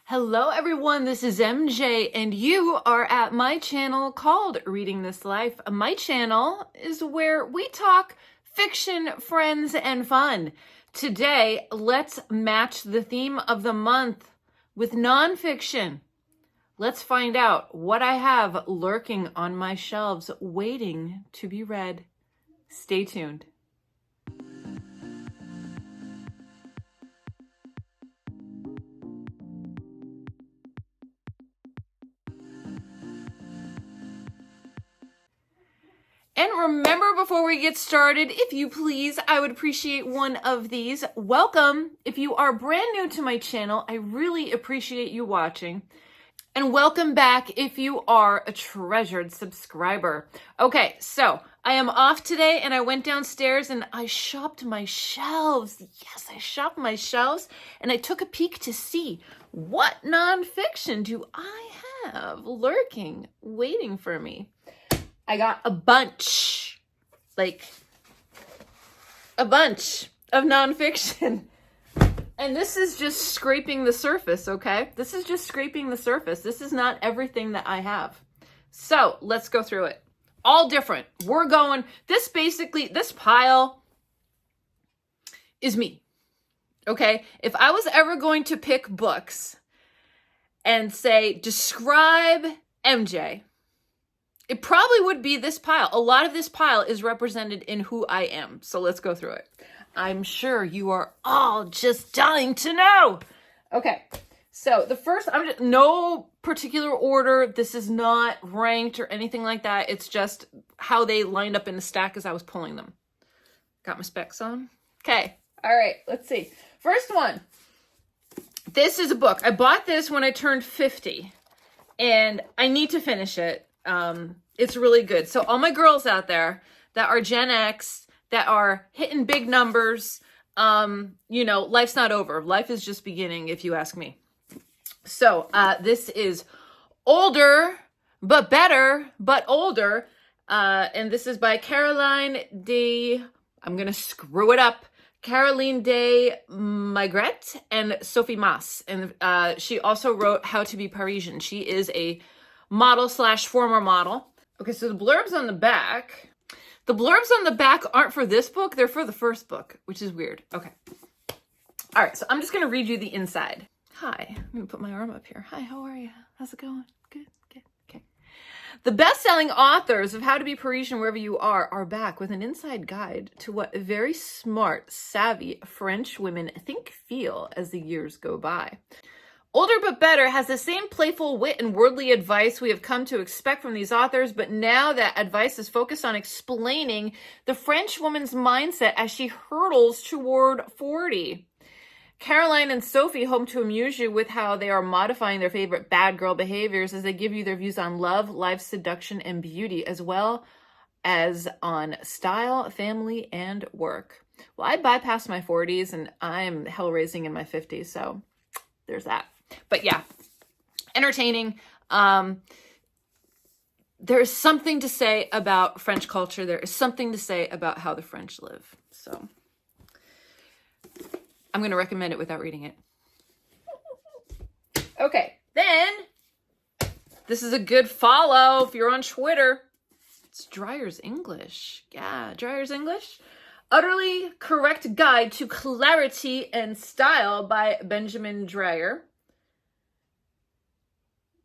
Hello everyone, this is MJ and you are at my channel called Reading This Life. My channel is where we talk fiction, friends, and fun. Today, let's match the theme of the month with nonfiction. Let's find out what I have lurking on my shelves waiting to be read. Stay tuned. And remember, before we get started, if you please, I would appreciate one of these. Welcome. If you are brand new to my channel, I really appreciate you watching. And welcome back if you are a treasured subscriber. Okay, so I am off today and I went downstairs and I shopped my shelves. Yes, I shopped my shelves and I took a peek to see what nonfiction do I have lurking, waiting for me. I got a bunch of nonfiction. And this is just scraping the surface, okay? This is just scraping the surface. This is not everything that I have. So let's go through it. All different. We're going, this pile is me, okay? If I was ever going to pick books and say, describe MJ, it probably would be this pile. A lot of this pile is represented in who I am. So let's go through it. I'm sure you are all just dying to know. Okay, so the first, no particular order. This is not ranked or anything like that. It's just how they lined up in the stack as I was pulling them. Got my specs on. Okay, all right, let's see. First one. This is a book. I bought this when I turned 50 and I need to finish it. It's really good. So all my girls out there that are Gen X, that are hitting big numbers, life's not over. Life is just beginning, if you ask me. So, this is Older, but Better, but Older. And this is by Caroline I'm going to screw it up, Caroline de Maigret and Sophie Mas. And she also wrote How to be Parisian. She is a model / former model. Okay, so the blurbs on the back. The blurbs on the back aren't for this book. They're for the first book, which is weird. Okay. All right, so I'm just going to read you the inside. Hi, I'm going to put my arm up here. Hi, how are you? How's it going? Good, good, okay. The best-selling authors of How to be Parisian Wherever You are back with an inside guide to what very smart, savvy French women think, feel as the years go by. Older but Better has the same playful wit and worldly advice we have come to expect from these authors, but now that advice is focused on explaining the French woman's mindset as she hurtles toward 40. Caroline and Sophie hope to amuse you with how they are modifying their favorite bad girl behaviors as they give you their views on love, life, seduction, and beauty, as well as on style, family, and work. Well, I bypassed my 40s and I'm hell-raising in my 50s, so there's that. But yeah, entertaining. There is something to say about French culture. There is something to say about how the French live. So I'm going to recommend it without reading it. Okay, then this is a good follow if you're on Twitter. It's Dreyer's English. Yeah, Dreyer's English. Utterly Correct Guide to Clarity and Style by Benjamin Dreyer.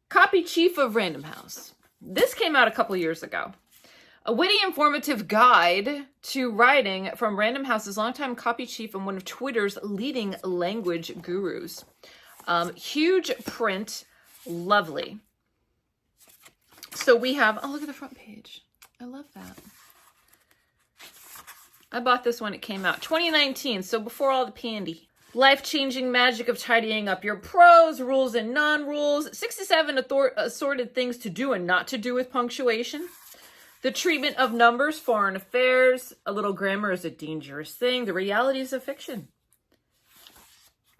Copy Chief of Random House. This came out a couple years ago. A witty, informative guide to writing from Random House's longtime copy chief and one of Twitter's leading language gurus. Huge print, lovely. So we have, oh, look at the front page. I love that. I bought this when it came out, 2019, so before all the pandy. Life-changing magic of tidying up your prose, rules and non-rules, 67 assorted things to do and not to do with punctuation, the treatment of numbers, foreign affairs, a little grammar is a dangerous thing, the realities of fiction,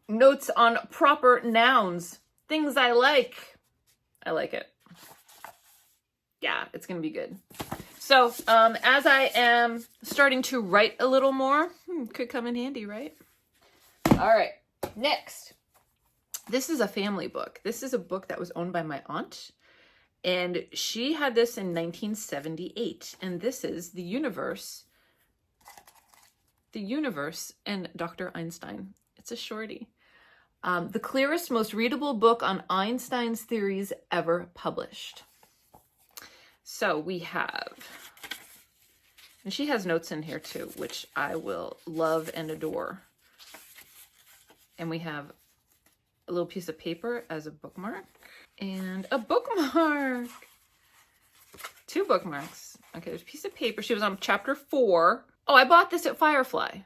notes on proper nouns, things I like. I like it. Yeah, it's going to be good. So, as I am starting to write a little more, could come in handy, right? All right, next. This is a family book. This is a book that was owned by my aunt, and she had this in 1978. And this is The Universe and Dr. Einstein. It's a shorty. The clearest, most readable book on Einstein's theories ever published. So we have, and she has notes in here too, which I will love and adore. And we have a little piece of paper as a bookmark and a bookmark. 2 bookmarks. Okay, there's a piece of paper. She was on chapter 4. Oh, I bought this at Firefly.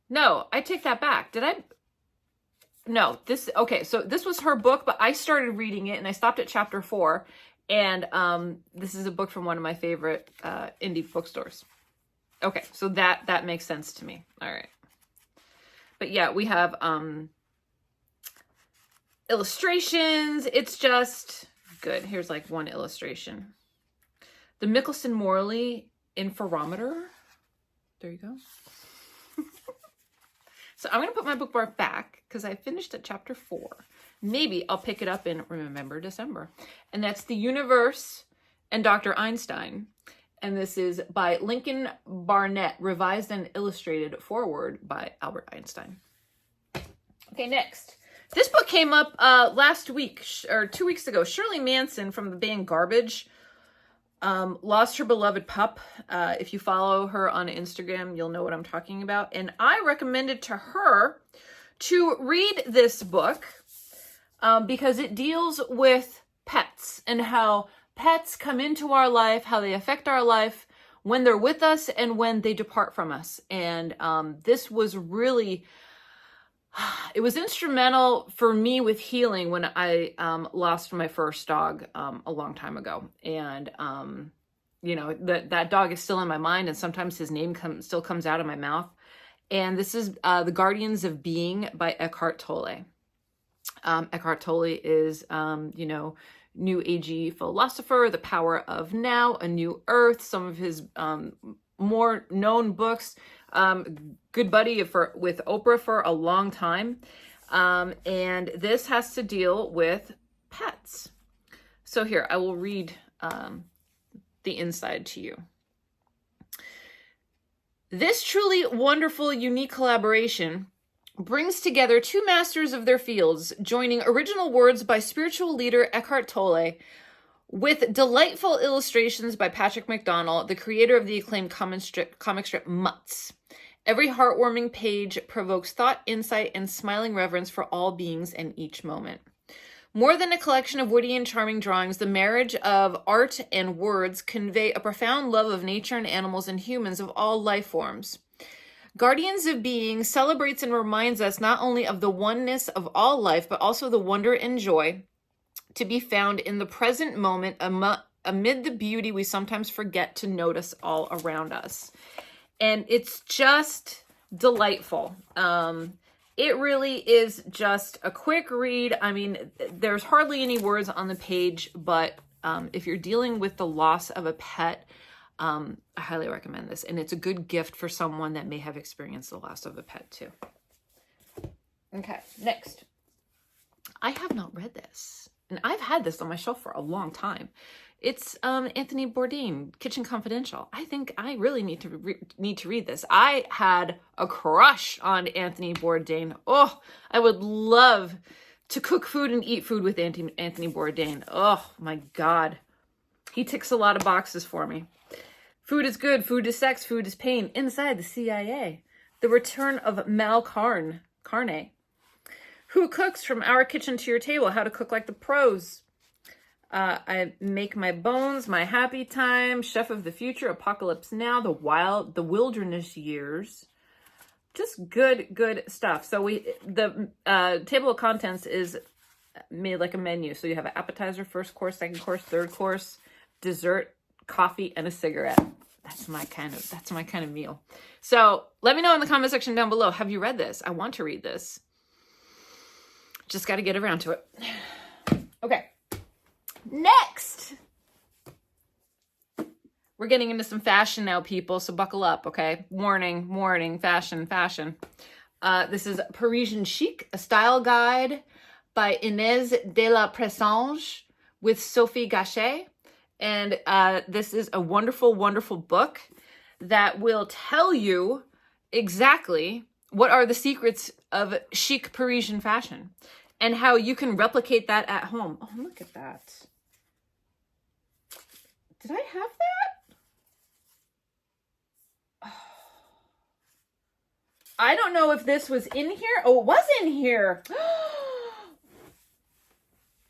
No, I take that back. Did I? No, this, okay, so this was her book, but I started reading it and I stopped at chapter 4. And this is a book from one of my favorite indie bookstores. Okay, so that makes sense to me. All right. But yeah, we have illustrations. It's just good. Here's like one illustration. The Michelson-Morley interferometer. There you go. So I'm going to put my bookmark back because I finished at chapter 4. Maybe I'll pick it up in Remember December. And that's The Universe and Dr. Einstein. And this is by Lincoln Barnett, revised and illustrated foreword by Albert Einstein. Okay, next. This book came up last week, or 2 weeks ago. Shirley Manson from the band Garbage lost her beloved pup. If you follow her on Instagram, you'll know what I'm talking about. And I recommended to her to read this book because it deals with pets and how pets come into our life, how they affect our life when they're with us and when they depart from us. And this was really, it was instrumental for me with healing when I lost my first dog a long time ago. And, you know, that dog is still in my mind, and sometimes his name still comes out of my mouth. And this is The Guardians of Being by Eckhart Tolle. Eckhart Tolle is, you know, New Agey philosopher, The Power of Now, A New Earth, some of his more known books. Good buddy with Oprah for a long time. And this has to deal with pets. So here, I will read the inside to you. This truly wonderful, unique collaboration brings together 2 masters of their fields, joining original words by spiritual leader Eckhart Tolle with delightful illustrations by Patrick McDonnell, the creator of the acclaimed comic strip Mutts. Every heartwarming page provokes thought, insight, and smiling reverence for all beings and each moment. More than a collection of witty and charming drawings, the marriage of art and words convey a profound love of nature and animals and humans of all life forms. Guardians of Being celebrates and reminds us not only of the oneness of all life, but also the wonder and joy to be found in the present moment amid the beauty we sometimes forget to notice all around us. And it's just delightful. It really is just a quick read. I mean, there's hardly any words on the page, but if you're dealing with the loss of a pet, I highly recommend this. And it's a good gift for someone that may have experienced the loss of a pet too. Okay, next. I have not read this. And I've had this on my shelf for a long time. It's Anthony Bourdain, Kitchen Confidential. I think I really need to read this. I had a crush on Anthony Bourdain. Oh, I would love to cook food and eat food with Anthony Bourdain. Oh my God. He ticks a lot of boxes for me. Food is good, food is sex, food is pain. Inside the CIA. The Return of Mal Carne. Who cooks from our kitchen to your table? How to cook like the pros. I Make My Bones, My Happy Time, Chef of the Future, Apocalypse Now, The Wilderness Years. Just good stuff. So the table of contents is made like a menu. So you have an appetizer, first course, second course, third course, dessert, coffee, and a cigarette. That's my kind of meal. So let me know in the comment section down below. Have you read this? I want to read this. Just got to get around to it. Okay. Next, we're getting into some fashion now, people, so buckle up, okay? Warning, fashion. This is Parisian Chic, a style guide by Ines de la Fressange with Sophie Gachet. And this is a wonderful, wonderful book that will tell you exactly what are the secrets of chic Parisian fashion and how you can replicate that at home. Oh, look at that. Did I have that? Oh. I don't know if this was in here. Oh, it was in here.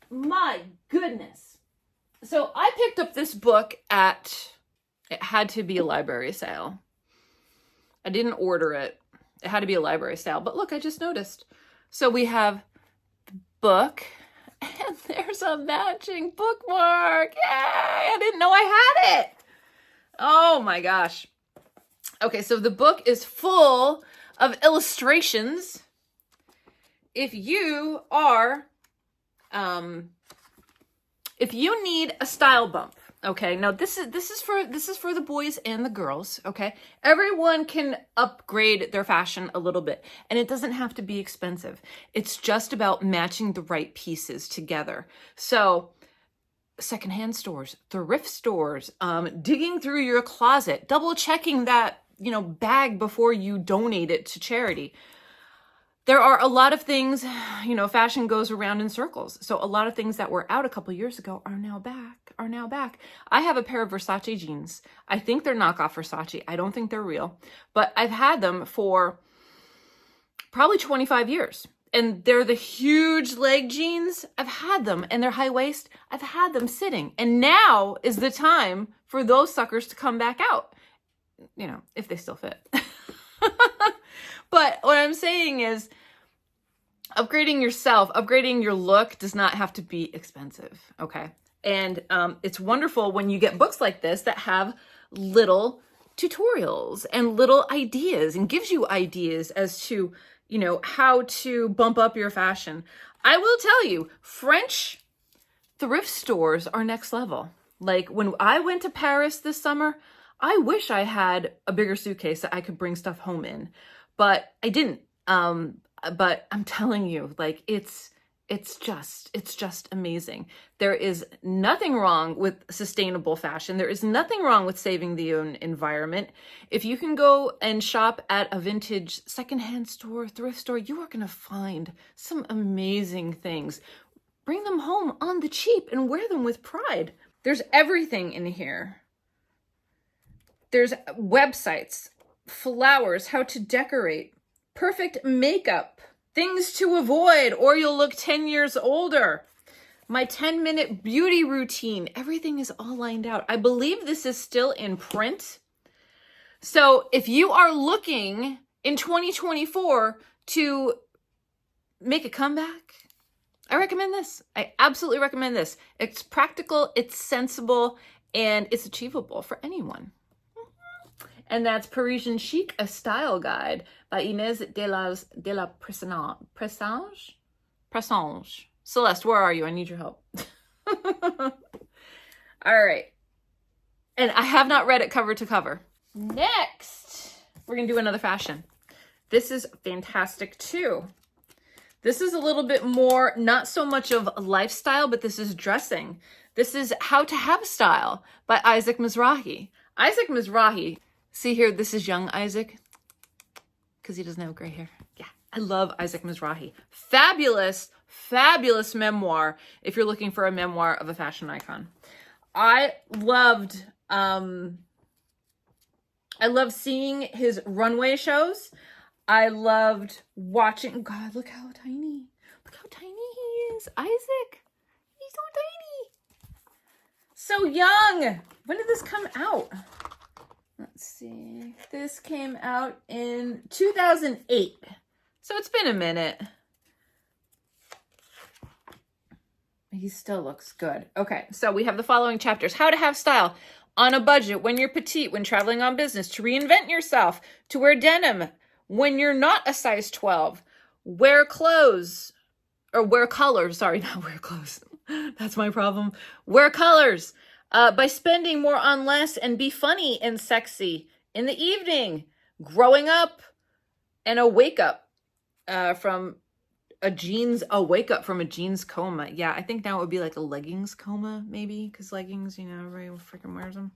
My goodness. So I picked up this book it had to be a library sale. I didn't order it. It had to be a library sale. But look, I just noticed. So we have the book, and there's a matching bookmark. Yay! I didn't know I had it. Oh my gosh. Okay, so the book is full of illustrations. If you are, if you need a style bump, okay, now this is for the boys and the girls, okay? Everyone can upgrade their fashion a little bit, and it doesn't have to be expensive. It's just about matching the right pieces together. So, secondhand stores, thrift stores, digging through your closet, double checking that, bag before you donate it to charity. There are a lot of things, fashion goes around in circles. So a lot of things that were out a couple years ago are now back. I have a pair of Versace jeans. I think they're knockoff Versace. I don't think they're real, but I've had them for probably 25 years. And they're the huge leg jeans. I've had them, and they're high waist. I've had them sitting. And now is the time for those suckers to come back out, if they still fit. But what I'm saying is upgrading yourself, upgrading your look does not have to be expensive, okay? And it's wonderful when you get books like this that have little tutorials and little ideas and gives you ideas as to, how to bump up your fashion. I will tell you, French thrift stores are next level. Like when I went to Paris this summer, I wish I had a bigger suitcase that I could bring stuff home in. But I didn't. But I'm telling you, like, it's just amazing. There is nothing wrong with sustainable fashion. There is nothing wrong with saving the environment. If you can go and shop at a vintage secondhand store, thrift store, you are going to find some amazing things. Bring them home on the cheap and wear them with pride. There's everything in here. There's websites, flowers, how to decorate, perfect makeup, things to avoid or you'll look 10 years older, my 10-minute beauty routine, everything is all lined out. I believe this is still in print. So if you are looking in 2024 to make a comeback, I recommend this. I absolutely recommend this. It's practical, it's sensible, and it's achievable for anyone. And that's Parisian Chic, a style guide by Ines de la Fressange. Celeste, where are you? I need your help. All right. And I have not read it cover to cover. Next, we're going to do another fashion. This is fantastic too. This is a little bit more, not so much of lifestyle, but this is dressing. This is How to Have Style by Isaac Mizrahi. Isaac Mizrahi. See here, this is young Isaac, because he doesn't have gray hair. Yeah, I love Isaac Mizrahi. Fabulous, fabulous memoir, if you're looking for a memoir of a fashion icon. I loved seeing his runway shows. I loved watching, God, look how tiny he is. Isaac, he's so tiny. So young. When did this come out? Let's see. This came out in 2008. So it's been a minute. He still looks good. Okay, so we have the following chapters. How to have style on a budget, when you're petite, when traveling on business, to reinvent yourself, to wear denim when you're not a size 12, wear clothes, or wear colors. Sorry, not wear clothes. That's my problem. Wear colors. By spending more on less and be funny and sexy in the evening, growing up, and a wake up from a wake up from a jeans coma. Yeah, I think now it would be like a leggings coma, maybe, because leggings, you know, everybody freaking wears them.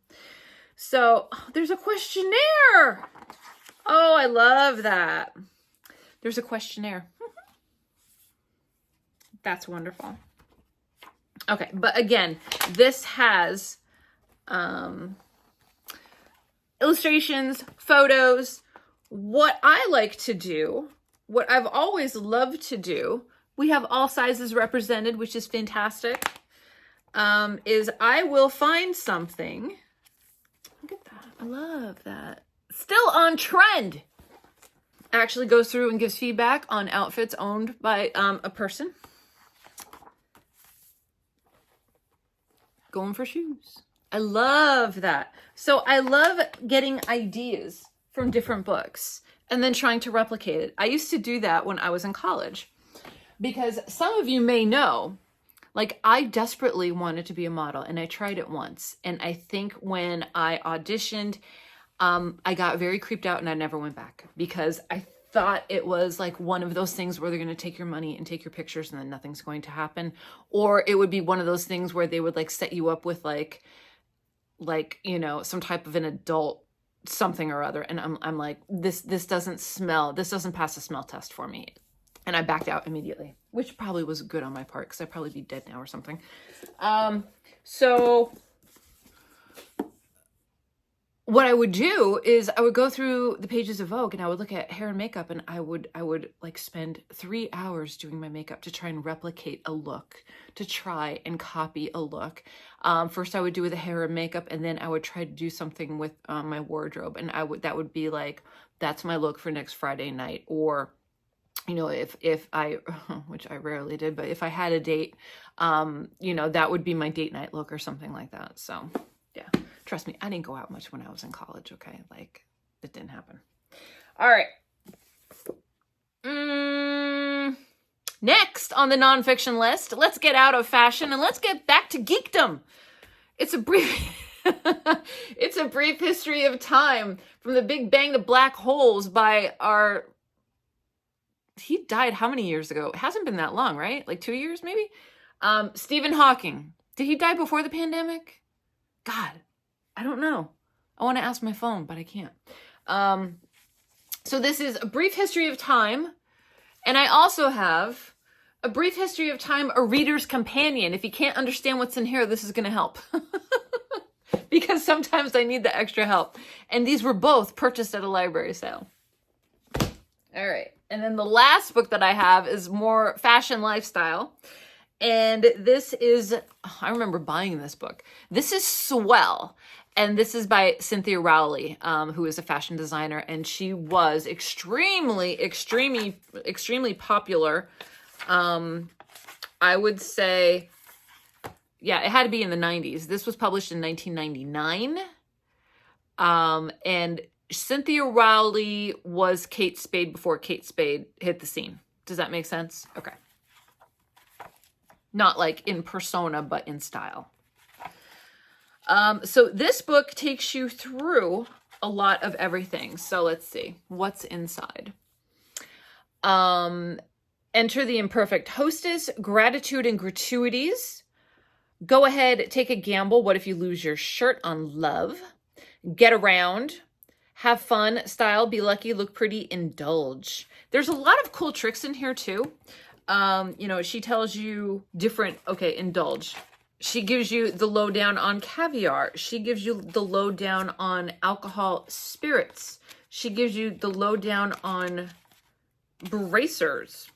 So there's a questionnaire. Oh, I love that. There's a questionnaire. That's wonderful. Okay, but again, this has illustrations, photos. What I like to do, what I've always loved to do, we have all sizes represented, which is fantastic, is I will find something. Look at that. I love that. Still on trend. Actually goes through and gives feedback on outfits owned by a person. Going for shoes. I love that. So I love getting ideas from different books and then trying to replicate it. I used to do that when I was in college because some of you may know, like I desperately wanted to be a model and I tried it once. And I think when I auditioned, I got very creeped out and I never went back because I thought it was like one of those things where they're going to take your money and take your pictures and then nothing's going to happen. Or it would be one of those things where they would like set you up with like, you know, some type of an adult something or other. And I'm like, this doesn't pass the smell test for me. And I backed out immediately, which probably was good on my part because I'd probably be dead now or something. So what I would do is I would go through the pages of Vogue and I would look at hair and makeup and I would like spend 3 hours doing my makeup to try and replicate a look, to try and copy a look. First I would do with the hair and makeup and then I would try to do something with my wardrobe and that would be like, that's my look for next Friday night. Or, you know, if I, which I rarely did, but if I had a date, you know, that would be my date night look or something like that. So yeah. Trust me, I didn't go out much when I was in college, okay? Like, it didn't happen. All right. Next on the nonfiction list, let's get out of fashion and let's get back to geekdom. It's a brief history of time from the Big Bang to black holes by he died how many years ago? It hasn't been that long, right? Like 2 years maybe? Stephen Hawking. Did he die before the pandemic? God. I don't know. I want to ask my phone, but I can't. So this is a brief history of time. And I also have a brief history of time, a reader's companion. If you can't understand what's in here, this is going to help. Because sometimes I need the extra help. And these were both purchased at a library sale. All right. And then the last book that I have is more fashion lifestyle. And this is, I remember buying this book. This is Swell. And this is by Cynthia Rowley, who is a fashion designer. And she was extremely popular. I would say, yeah, it had to be in the 90s. This was published in 1999. And Cynthia Rowley was Kate Spade before Kate Spade hit the scene. Does that make sense? Okay. Not like in persona, but in style. So this book takes you through a lot of everything. So let's see what's inside. Enter the imperfect hostess, gratitude and gratuities. Go ahead, take a gamble. What if you lose your shirt on love? Get around, have fun, style, be lucky, look pretty, indulge. There's a lot of cool tricks in here too. You know, she tells you different, okay, indulge. She gives you the lowdown on caviar. She gives you the lowdown on alcohol spirits. She gives you the lowdown on bracers.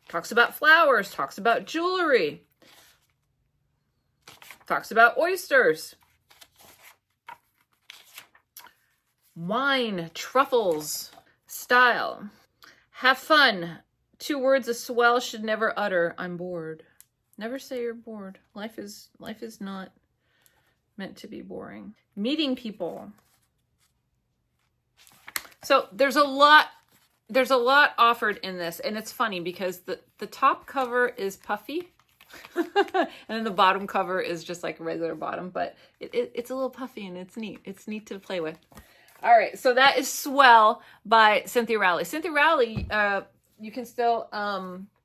Talks about flowers, talks about jewelry. Talks about oysters. Wine, truffles, style. Have fun. 2 words a swell should never utter. I'm bored. Never say you're bored. Life is not meant to be boring. Meeting people. So there's a lot offered in this, and it's funny because the top cover is puffy, and then the bottom cover is just like a regular bottom, but it's a little puffy and it's neat. It's neat to play with. All right, so that is Swell by Cynthia Rowley. Cynthia Rowley you can still,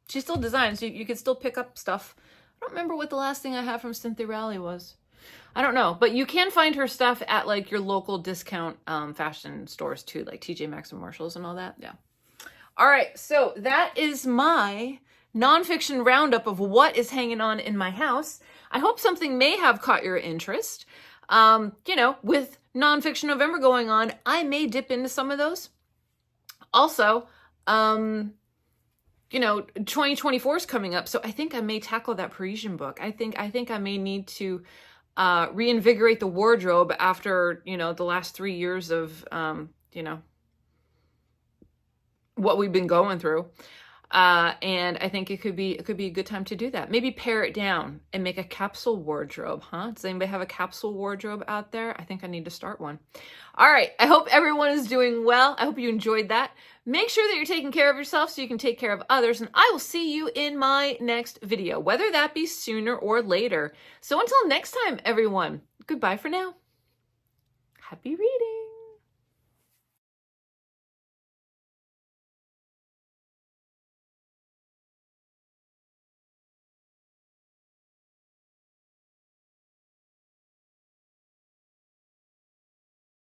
she still designs. You can still pick up stuff. I don't remember what the last thing I have from Cynthia Rowley was. I don't know, but you can find her stuff at like your local discount fashion stores too, like TJ Maxx and Marshalls and all that. Yeah. All right, so that is my nonfiction roundup of what is hanging on in my house. I hope something may have caught your interest. You know, with Nonfiction November going on, I may dip into some of those. Also, you know, 2024 is coming up, so I think I may tackle that Parisian book. I think I may need to reinvigorate the wardrobe after, you know, the last 3 years of, you know, what we've been going through. And I think it could be a good time to do that. Maybe pare it down and make a capsule wardrobe, huh? Does anybody have a capsule wardrobe out there? I think I need to start one. All right. I hope everyone is doing well. I hope you enjoyed that. Make sure that you're taking care of yourself so you can take care of others. And I will see you in my next video, whether that be sooner or later. So until next time, everyone, goodbye for now. Happy reading.